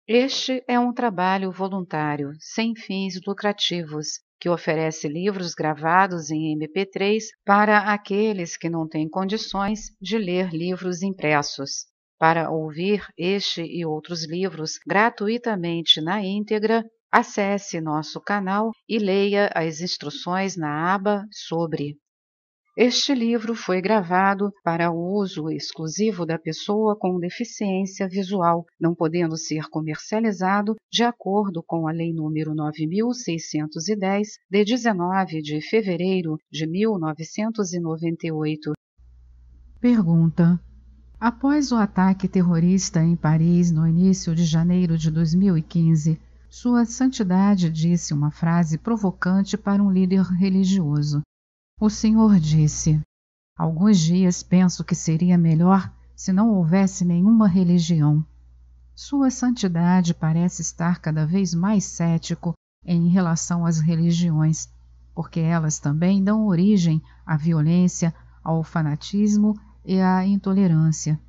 Este é um trabalho voluntário, sem fins lucrativos, que oferece livros gravados em MP3 para aqueles que não têm condições de ler livros impressos. Para ouvir este e outros livros gratuitamente na íntegra, acesse nosso canal e leia as instruções na aba Sobre. Este livro foi gravado para o uso exclusivo da pessoa com deficiência visual, não podendo ser comercializado de acordo com a Lei nº 9.610, de 19 de fevereiro de 1998. Pergunta: após o ataque terrorista em Paris no início de janeiro de 2015, Sua Santidade disse uma frase provocante para um líder religioso. O Senhor disse: alguns dias penso que seria melhor se não houvesse nenhuma religião. Sua Santidade parece estar cada vez mais cético em relação às religiões, porque elas também dão origem à violência, ao fanatismo e à intolerância.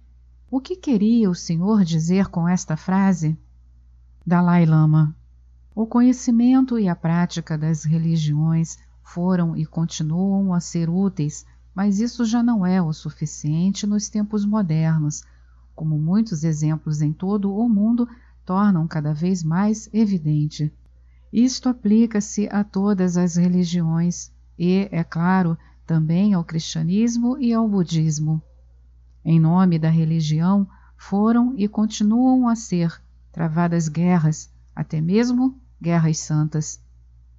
O que queria o Senhor dizer com esta frase? Dalai Lama: o conhecimento e a prática das religiões foram e continuam a ser úteis, mas isso já não é o suficiente nos tempos modernos, como muitos exemplos em todo o mundo tornam cada vez mais evidente. Isto aplica-se a todas as religiões e, é claro, também ao cristianismo e ao budismo. Em nome da religião foram e continuam a ser travadas guerras, até mesmo guerras santas.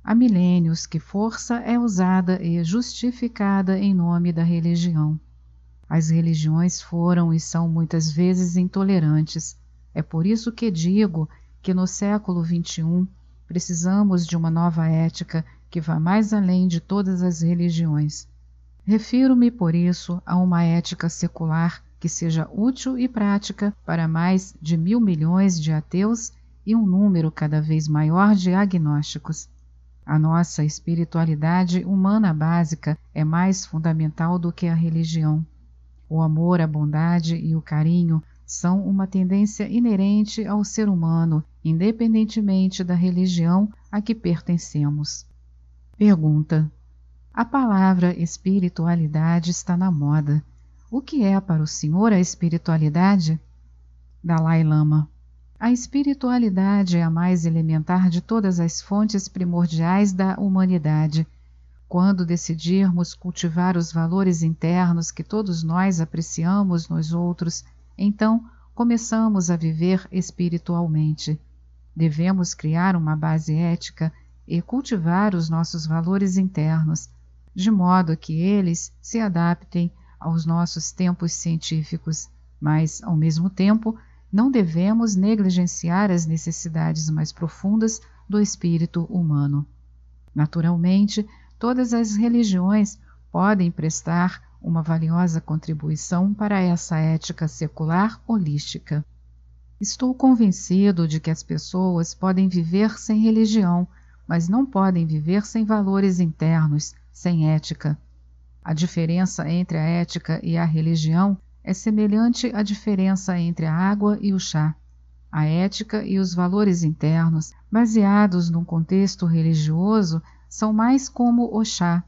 Há milênios que força é usada e justificada em nome da religião. As religiões foram e são muitas vezes intolerantes. É por isso que digo que no século XXI precisamos de uma nova ética que vá mais além de todas as religiões. Refiro-me, por isso, a uma ética secular que seja útil e prática para mais de 1.000 milhões de ateus e um número cada vez maior de agnósticos. A nossa espiritualidade humana básica é mais fundamental do que a religião. O amor, a bondade e o carinho são uma tendência inerente ao ser humano, independentemente da religião a que pertencemos. Pergunta: a palavra espiritualidade está na moda. O que é para o senhor a espiritualidade? Dalai Lama: a espiritualidade é a mais elementar de todas as fontes primordiais da humanidade. Quando decidirmos cultivar os valores internos que todos nós apreciamos nos outros, então começamos a viver espiritualmente. Devemos criar uma base ética e cultivar os nossos valores internos, de modo que eles se adaptem aos nossos tempos científicos, mas, ao mesmo tempo, não devemos negligenciar as necessidades mais profundas do espírito humano. Naturalmente, todas as religiões podem prestar uma valiosa contribuição para essa ética secular holística. Estou convencido de que as pessoas podem viver sem religião, mas não podem viver sem valores internos, sem ética. A diferença entre a ética e a religião é semelhante à diferença entre a água e o chá. A ética e os valores internos, baseados num contexto religioso, são mais como o chá.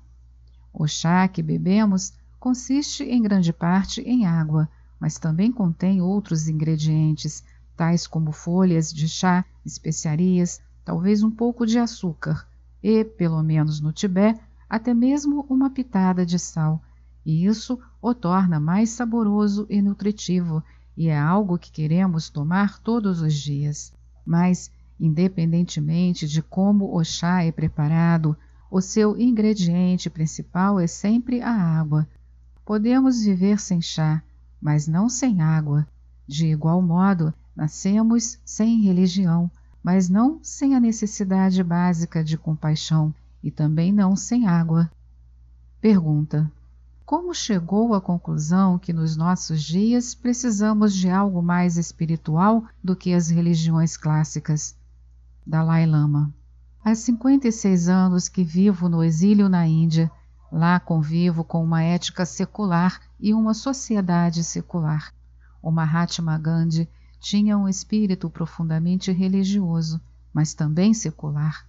O chá que bebemos consiste em grande parte em água, mas também contém outros ingredientes, tais como folhas de chá, especiarias, talvez um pouco de açúcar e, pelo menos no Tibete, até mesmo uma pitada de sal, e isso o torna mais saboroso e nutritivo, e é algo que queremos tomar todos os dias. Mas, independentemente de como o chá é preparado, o seu ingrediente principal é sempre a água. Podemos viver sem chá, mas não sem água. De igual modo, nascemos sem religião, mas não sem a necessidade básica de compaixão, e também não sem água. Pergunta: como chegou à conclusão que nos nossos dias precisamos de algo mais espiritual do que as religiões clássicas? Dalai Lama: há 56 anos que vivo no exílio na Índia. Lá convivo com uma ética secular e uma sociedade secular. O Mahatma Gandhi tinha um espírito profundamente religioso, mas também secular.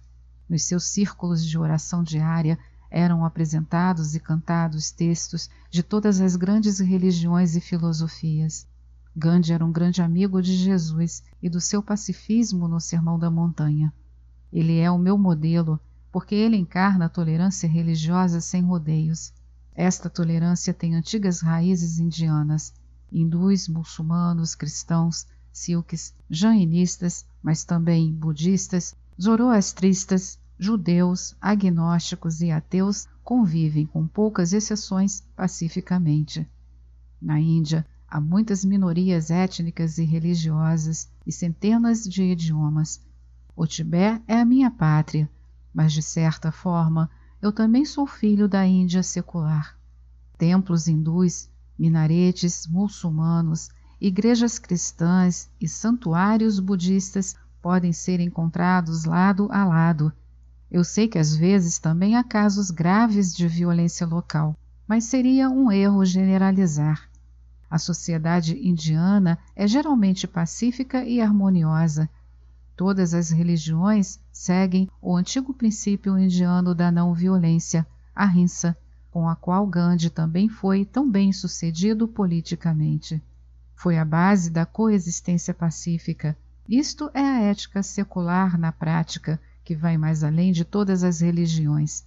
Nos seus círculos de oração diária eram apresentados e cantados textos de todas as grandes religiões e filosofias. Gandhi era um grande amigo de Jesus e do seu pacifismo no Sermão da Montanha. Ele é o meu modelo, porque ele encarna a tolerância religiosa sem rodeios. Esta tolerância tem antigas raízes indianas, hindus, muçulmanos, cristãos, silques, jainistas, mas também budistas, zoroastristas, judeus, agnósticos e ateus convivem, com poucas exceções, pacificamente. Na Índia, há muitas minorias étnicas e religiosas e centenas de idiomas. O Tibete é a minha pátria, mas de certa forma eu também sou filho da Índia secular. Templos hindus, minaretes muçulmanos, igrejas cristãs e santuários budistas podem ser encontrados lado a lado. Eu sei que às vezes também há casos graves de violência local, mas seria um erro generalizar. A sociedade indiana é geralmente pacífica e harmoniosa. Todas as religiões seguem o antigo princípio indiano da não-violência, ahimsa, com a qual Gandhi também foi tão bem-sucedido politicamente. Foi a base da coexistência pacífica. Isto é a ética secular na prática, que vai mais além de todas as religiões.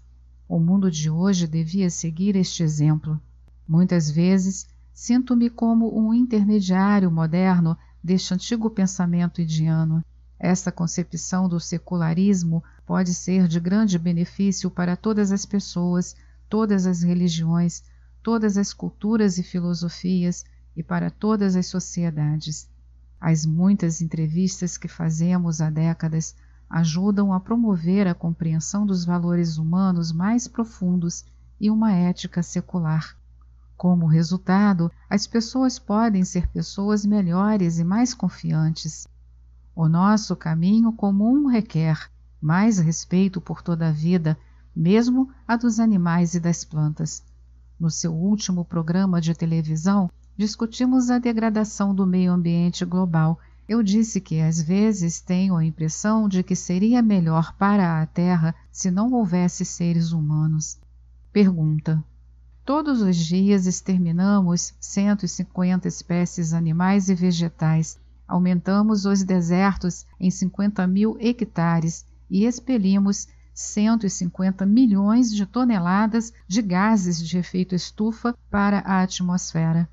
O mundo de hoje devia seguir este exemplo. Muitas vezes, sinto-me como um intermediário moderno deste antigo pensamento indiano. Esta concepção do secularismo pode ser de grande benefício para todas as pessoas, todas as religiões, todas as culturas e filosofias e para todas as sociedades. As muitas entrevistas que fazemos há décadas ajudam a promover a compreensão dos valores humanos mais profundos e uma ética secular. Como resultado, as pessoas podem ser pessoas melhores e mais confiantes. O nosso caminho comum requer mais respeito por toda a vida, mesmo a dos animais e das plantas. No seu último programa de televisão, discutimos a degradação do meio ambiente global. Eu disse que às vezes tenho a impressão de que seria melhor para a Terra se não houvesse seres humanos. Pergunta: todos os dias exterminamos 150 espécies animais e vegetais, aumentamos os desertos em 50.000 hectares e expelimos 150 milhões de toneladas de gases de efeito estufa para a atmosfera.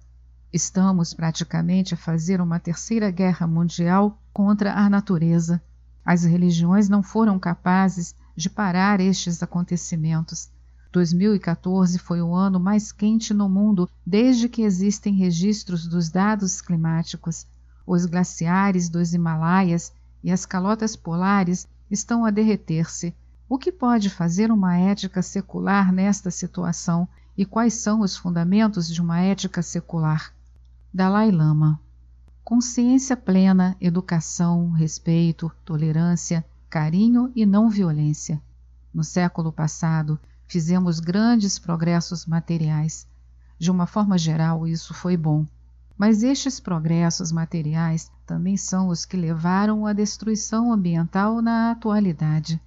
Estamos praticamente a fazer uma terceira guerra mundial contra a natureza. As religiões não foram capazes de parar estes acontecimentos. 2014 foi o ano mais quente no mundo desde que existem registros dos dados climáticos. Os glaciares dos Himalaias e as calotas polares estão a derreter-se. O que pode fazer uma ética secular nesta situação e quais são os fundamentos de uma ética secular? Dalai Lama: consciência plena, educação, respeito, tolerância, carinho e não violência. No século passado, fizemos grandes progressos materiais. De uma forma geral, isso foi bom. Mas estes progressos materiais também são os que levaram à destruição ambiental na atualidade.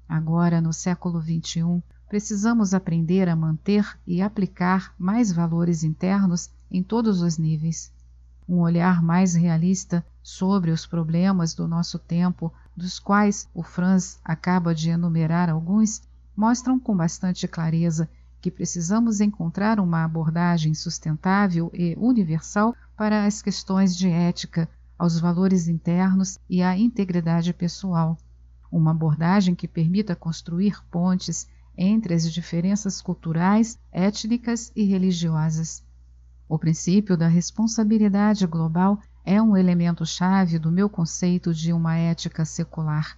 Agora, no século XXI, precisamos aprender a manter e aplicar mais valores internos em todos os níveis. Um olhar mais realista sobre os problemas do nosso tempo, dos quais o Franz acaba de enumerar alguns, mostram com bastante clareza que precisamos encontrar uma abordagem sustentável e universal para as questões de ética, aos valores internos e à integridade pessoal. Uma abordagem que permita construir pontes entre as diferenças culturais, étnicas e religiosas. O princípio da responsabilidade global é um elemento-chave do meu conceito de uma ética secular.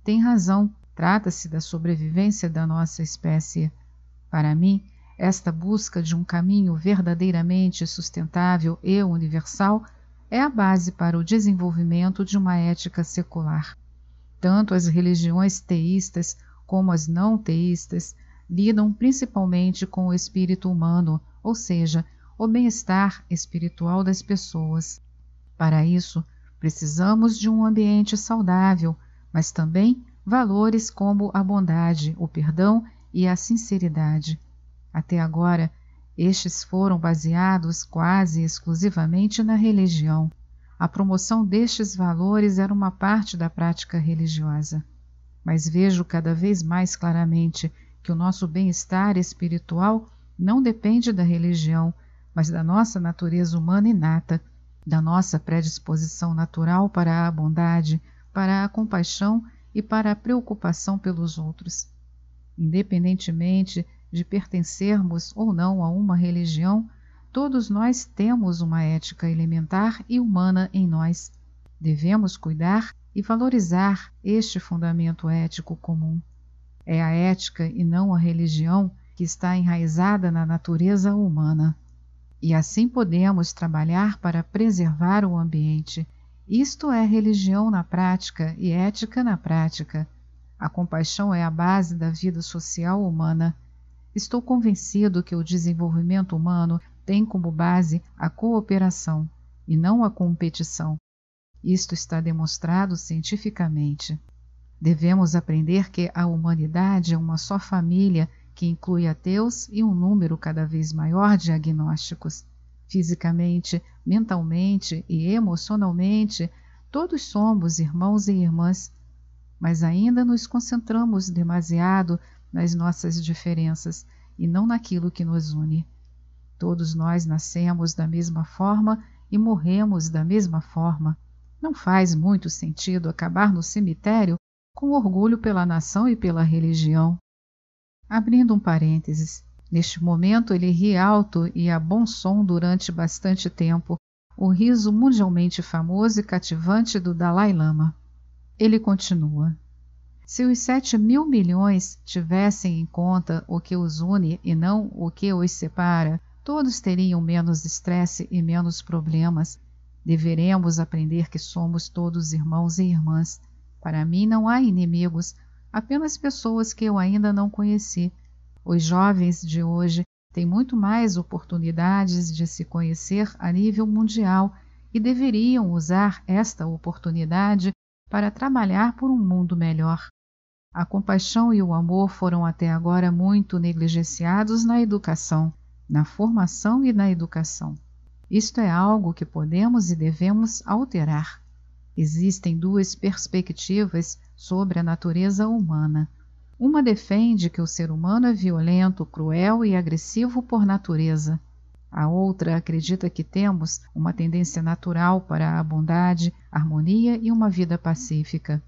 Tem razão, trata-se da sobrevivência da nossa espécie. Para mim, esta busca de um caminho verdadeiramente sustentável e universal é a base para o desenvolvimento de uma ética secular. Tanto as religiões teístas como as não teístas lidam principalmente com o espírito humano, ou seja, o bem-estar espiritual das pessoas. Para isso, Precisamos de um ambiente saudável, mas também valores como a bondade, o perdão e a sinceridade. Até agora, estes foram baseados quase exclusivamente na religião. A promoção destes valores era uma parte da prática religiosa. Mas vejo cada vez mais claramente que o nosso bem-estar espiritual não depende da religião, mas da nossa natureza humana inata, da nossa predisposição natural para a bondade, para a compaixão e para a preocupação pelos outros. Independentemente de pertencermos ou não a uma religião, todos nós temos uma ética elementar e humana em nós. Devemos cuidar e valorizar este fundamento ético comum. É a ética e não a religião que está enraizada na natureza humana. E assim podemos trabalhar para preservar o ambiente. Isto é religião na prática e ética na prática. A compaixão é a base da vida social humana. Estou convencido que o desenvolvimento humano tem como base a cooperação e não a competição. Isto está demonstrado cientificamente. Devemos aprender que a humanidade é uma só família que inclui ateus e um número cada vez maior de agnósticos. Fisicamente, mentalmente e emocionalmente, todos somos irmãos e irmãs, mas ainda nos concentramos demasiado nas nossas diferenças e não naquilo que nos une. Todos nós nascemos da mesma forma e morremos da mesma forma. Não faz muito sentido acabar no cemitério com orgulho pela nação e pela religião. Abrindo um parênteses, neste momento ele ri alto e a bom som durante bastante tempo, o riso mundialmente famoso e cativante do Dalai Lama. Ele continua: se os 7.000 milhões tivessem em conta o que os une e não o que os separa, todos teriam menos estresse e menos problemas. Deveremos aprender que somos todos irmãos e irmãs. Para mim não há inimigos, apenas pessoas que eu ainda não conheci. Os jovens de hoje têm muito mais oportunidades de se conhecer a nível mundial e deveriam usar esta oportunidade para trabalhar por um mundo melhor. A compaixão e o amor foram até agora muito negligenciados na educação, na formação e na educação. Isto é algo que podemos e devemos alterar. Existem duas perspectivas sobre a natureza humana. Uma defende que o ser humano é violento, cruel e agressivo por natureza. A outra acredita que temos uma tendência natural para a bondade, harmonia e uma vida pacífica.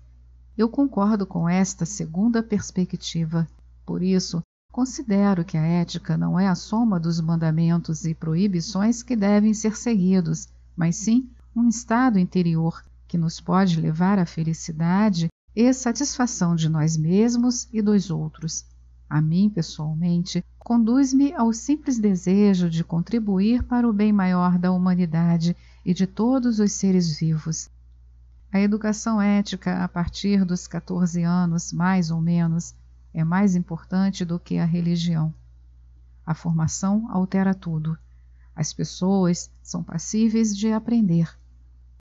Eu concordo com esta segunda perspectiva. Por isso, considero que a ética não é a soma dos mandamentos e proibições que devem ser seguidos, mas sim um estado interior que nos pode levar à felicidade e satisfação de nós mesmos e dos outros. A mim, pessoalmente, conduz-me ao simples desejo de contribuir para o bem maior da humanidade e de todos os seres vivos. A educação ética a partir dos 14 anos, mais ou menos, é mais importante do que a religião. A formação altera tudo. As pessoas são passíveis de aprender.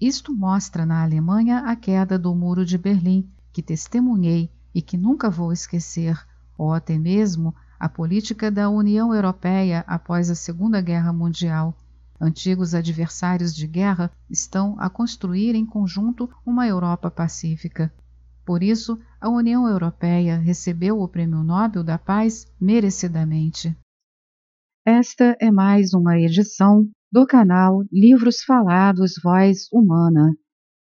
Isto mostra na Alemanha a queda do Muro de Berlim, que testemunhei e que nunca vou esquecer, ou até mesmo a política da União Europeia após a Segunda Guerra Mundial. Antigos adversários de guerra estão a construir em conjunto uma Europa pacífica. Por isso, a União Europeia recebeu o Prêmio Nobel da Paz merecidamente. Esta é mais uma edição do canal Livros Falados Voz Humana.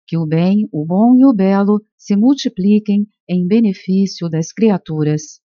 Que o bem, o bom e o belo se multipliquem em benefício das criaturas.